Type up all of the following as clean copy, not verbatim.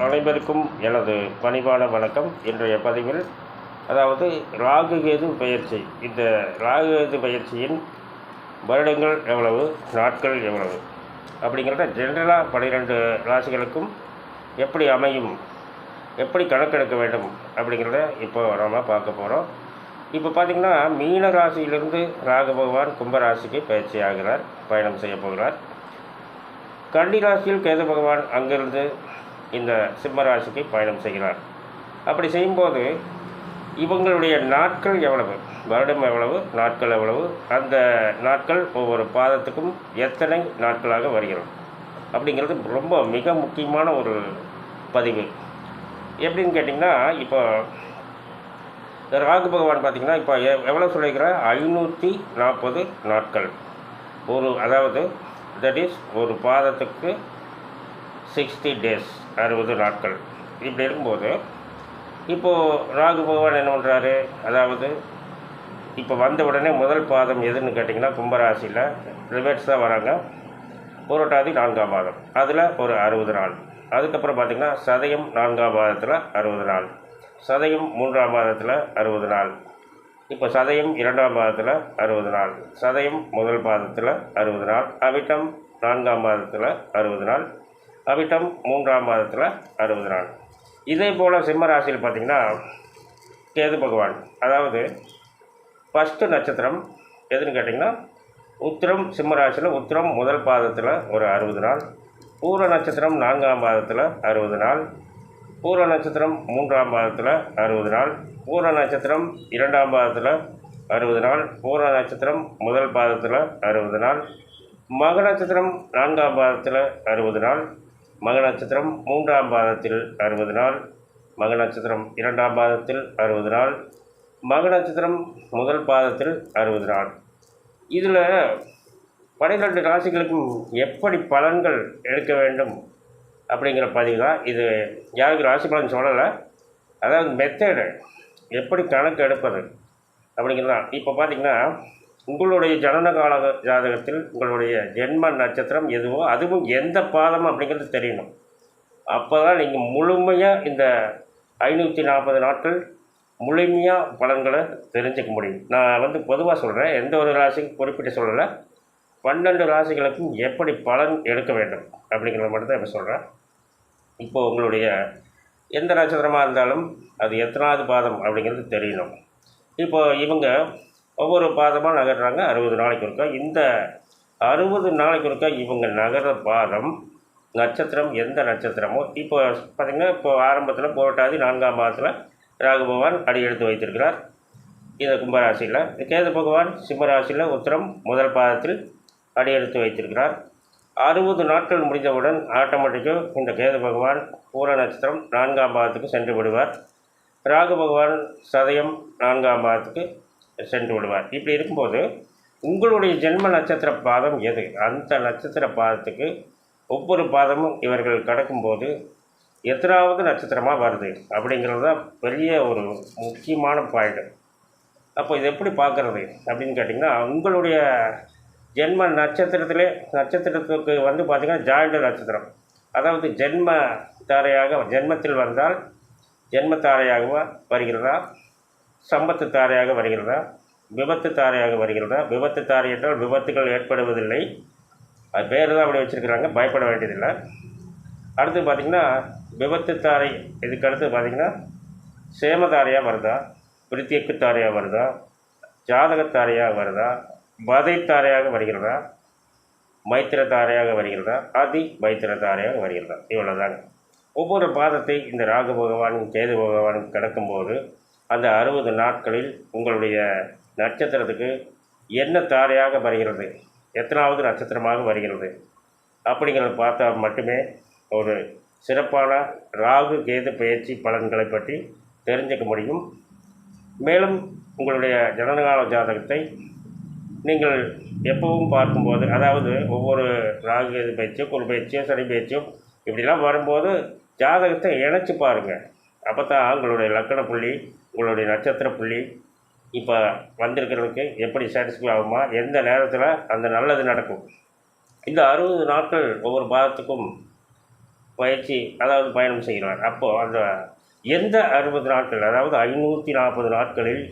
அனைவருக்கும் எனது பணிவான வணக்கம். இன்றைய பதிவில் அதாவது ராகு கேது பயிற்சி, இந்த ராகு கேது பயிற்சியின் வருடங்கள் எவ்வளவு, நாட்கள் எவ்வளவு அப்படிங்கிறத ஜென்ரலாக 12 ராசிகளுக்கும் எப்படி அமையும், எப்படி கணக்கெடுக்க வேண்டும் அப்படிங்கிறத இப்போ நம்ம பார்க்க போகிறோம். இப்போ பார்த்திங்கன்னா மீன ராசியிலிருந்து ராகு பகவான் கும்பராசிக்கு பயிற்சி ஆகிறார், பயணம் செய்ய போகிறார். கன்னி ராசியில் கேது பகவான் அங்கிருந்து இந்த சிம்ம ராசிக்கு பயணம் செய்கிறார். அப்படி செய்யும்போது இவங்களுடைய நாட்கள் எவ்வளவு, வருடம் எவ்வளவு, நாட்கள் எவ்வளவு, அந்த நாட்கள் ஒவ்வொரு பாதத்துக்கும் எத்தனை நாட்களாக வருகிறது அப்படிங்கிறது ரொம்ப மிக முக்கியமான ஒரு பதிவு. எப்படின்னு கேட்டிங்கன்னா, இப்போ ராகு பகவான் பார்த்திங்கன்னா இப்போ எவ்வளோ சொல்லிக்கிற 540 நாட்கள் அதாவது தட் இஸ் ஒரு பாதத்துக்கு 60 டேஸ், 60 நாட்கள். இப்படி இருக்கும்போது இப்போது ராகு பகவான் என்ன பண்ணுறாரு, அதாவது இப்போ வந்த உடனே முதல் பாதம் எதுன்னு கேட்டிங்கன்னா கும்பராசியில் ரிவர்ஸ் தான் வராங்க. புரட்டாதி 4ஆம் பாதம், அதில் ஒரு 60 நாள். அதுக்கப்புறம் பார்த்திங்கன்னா சதயம் 4ஆம் பாதத்தில் 60 நாள், சதயம் 3ஆம் பாதத்தில் 60 நாள், இப்போ சதயம் 2ஆம் பாதத்தில் 60 நாள், சதயம் முதல் பாதத்தில் 60 நாள், அவிட்டம் 4ஆம் பாதத்தில் 60 நாள், அவிட்டம் 3ஆம் மாதத்தில் 60 நாள். இதே போல் சிம்ம ராசியில் பார்த்திங்கன்னா கேது பகவான், அதாவது ஃபஸ்ட்டு நட்சத்திரம் எதுன்னு கேட்டிங்கன்னா உத்திரம். சிம்ம ராசியில் உத்திரம் முதல் பாதத்தில் ஒரு 60 நாள், பூர நட்சத்திரம் 4ஆம் பாதத்தில் 60 நாள், பூர நட்சத்திரம் 3ஆம் பாதத்தில் 60 நாள், பூர நட்சத்திரம் 2ஆம் பாதத்தில் 60 நாள், பூர நட்சத்திரம் முதல் பாதத்தில் 60 நாள், மக நட்சத்திரம் 4ஆம் பாதத்தில் 60 நாள், மக நட்சத்திரம் 3ஆம் பாதத்தில் 60 நாள், மக நட்சத்திரம் 2ஆம் பாதத்தில் 60 நாள், மக நட்சத்திரம் முதல் பாதத்தில் 60 நாள். இதில் 12 ராசிகளுக்கும் எப்படி பலன்கள் எடுக்க வேண்டும் அப்படிங்கிற பதிவு தான் இது. யாருக்கு ராசி பலன் சொல்லலை, அதாவது மெத்தேடு எப்படி கணக்கு எடுப்பது அப்படிங்கிறது தான். இப்போ பார்த்திங்கன்னா உங்களுடைய ஜனனகால ஜாதகத்தில் உங்களுடைய ஜென்ம நட்சத்திரம் எதுவோ அதுவும் எந்த பாதம் அப்படிங்கிறது தெரியணும். அப்போ தான் நீங்கள் முழுமையாக இந்த 540 நாட்கள் முழுமையாக பலன்களை தெரிஞ்சுக்க முடியும். நான் பொதுவாக சொல்கிறேன், எந்த ஒரு ராசிக்கு குறிப்பிட்டு சொல்லலை, 12 ராசிகளுக்கும் எப்படி பலன் எடுக்க வேண்டும் அப்படிங்கிறத மட்டும் தான் இப்போ சொல்கிறேன். இப்போது உங்களுடைய எந்த நட்சத்திரமாக இருந்தாலும் அது எத்தனாவது பாதம் அப்படிங்கிறது தெரியணும். இப்போது இவங்க ஒவ்வொரு பாதமாக நகர்றாங்க 60 நாளைக்கு ஒருக்கா. இந்த 60 நாளைக்கு ஒருக்கா இவங்க நகர்ற பாதம் நட்சத்திரம் எந்த நட்சத்திரமோ, இப்போ பார்த்திங்கன்னா இப்போ ஆரம்பத்தில் புரட்டாதி 4ஆம் பாதத்தில் ராகு பகவான் அடி எடுத்து வைத்திருக்கிறார் இந்த கும்பராசியில். கேது பகவான் சிம்மராசியில் உத்திரம் முதல் பாதத்தில் அடி எடுத்து வைத்திருக்கிறார். 60 நாட்கள் முடிந்தவுடன் ஆட்டோமேட்டிக்காக இந்த கேது பகவான் பூர நட்சத்திரம் 4ஆம் பாதத்துக்கு சென்று விடுவார். ராகு பகவான் சதயம் 4ஆம் பாதத்துக்கு சென்று விடுவார். இப்படி இருக்கும்போது உங்களுடைய ஜென்ம நட்சத்திர பாதம் எது, அந்த நட்சத்திர பாதத்துக்கு ஒவ்வொரு பாதமும் இவர்கள் கடக்கும்போது எத்தனாவது நட்சத்திரமாக வருது அப்படிங்கிறது தான் பெரிய ஒரு முக்கியமான பாயிண்ட். அப்போ இது எப்படி பார்க்குறது அப்படின்னு கேட்டிங்கன்னா, உங்களுடைய ஜென்ம நட்சத்திரத்துக்கு பார்த்திங்கன்னா ஜாயிண்ட் நட்சத்திரம், அதாவது ஜென்ம தாரையாக ஜென்மத்தில் வந்தால் ஜென்ம தாரையாக வருகிறதா, சம்பத்து தாரையாக வருகிறதா, விபத்து தாரையாக வருகிறதா. விபத்து தாரை என்றால் விபத்துகள் ஏற்படுவதில்லை, அது பேர் தான் அப்படி வச்சுருக்கிறாங்க, பயப்பட வேண்டியதில்லை. அடுத்து பார்த்திங்கன்னா விபத்து தாரை, இதுக்கு அடுத்து பார்த்திங்கன்னா சேமதாரையாக வருதா, பிரித்தியக்கு தாரையாக வருதா, ஜாதகத்தாரையாக வருதா, வதை தாரையாக வருகிறதா, மைத்திர தாரையாக வருகிறதா, அதி மைத்திர தாரையாக வருகிறதா. இவ்வளோதாங்க. ஒவ்வொரு பாதத்தை இந்த ராகு பகவான் கேது பகவான் கடக்கும்போது அந்த 60 நாட்களில் உங்களுடைய நட்சத்திரத்துக்கு என்ன தாரையாக வருகிறது, எத்தனாவது நட்சத்திரமாக வருகிறது அப்படிங்கிறத பார்த்தா மட்டுமே ஒரு சிறப்பான ராகு கேது பயிற்சி பலன்களை பற்றி தெரிஞ்சுக்க முடியும். மேலும் உங்களுடைய ஜனனகால ஜாதகத்தை நீங்கள் எப்பவும் பார்க்கும்போது, அதாவது ஒவ்வொரு ராகு கேது பயிற்சியோ குரு பயிற்சியோ சனி பயிற்சியோ இப்படிலாம் வரும்போது ஜாதகத்தை இணைச்சி பாருங்கள். அப்போ தான் உங்களுடைய லக்கண புள்ளி, உங்களுடைய நட்சத்திர புள்ளி இப்போ வந்திருக்கிறதுக்கு எப்படி சாட்டிஸ்ஃபை ஆகுமா, எந்த நேரத்தில் அந்த நல்லது நடக்கும். இந்த 60 நாட்கள் ஒவ்வொரு பாதத்துக்கும் பயிற்சி அதாவது பயணம் செய்கிறார். அப்போது அந்த எந்த 60 நாட்கள், அதாவது 540 நாட்களில்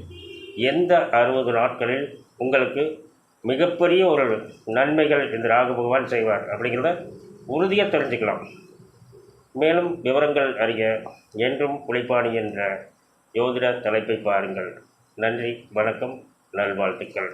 எந்த 60 நாட்களில் உங்களுக்கு மிகப்பெரிய ஒரு நன்மைகள் இந்த ராகு பகவான் செய்வார் அப்படிங்கிறத உறுதியாக தெரிஞ்சுக்கலாம். மேலும் விவரங்கள் அறிய என்றும் உழைப்பாளி என்ற ஜோதிட தலைப்பை பாருங்கள். நன்றி, வணக்கம், நல்வாழ்த்துக்கள்.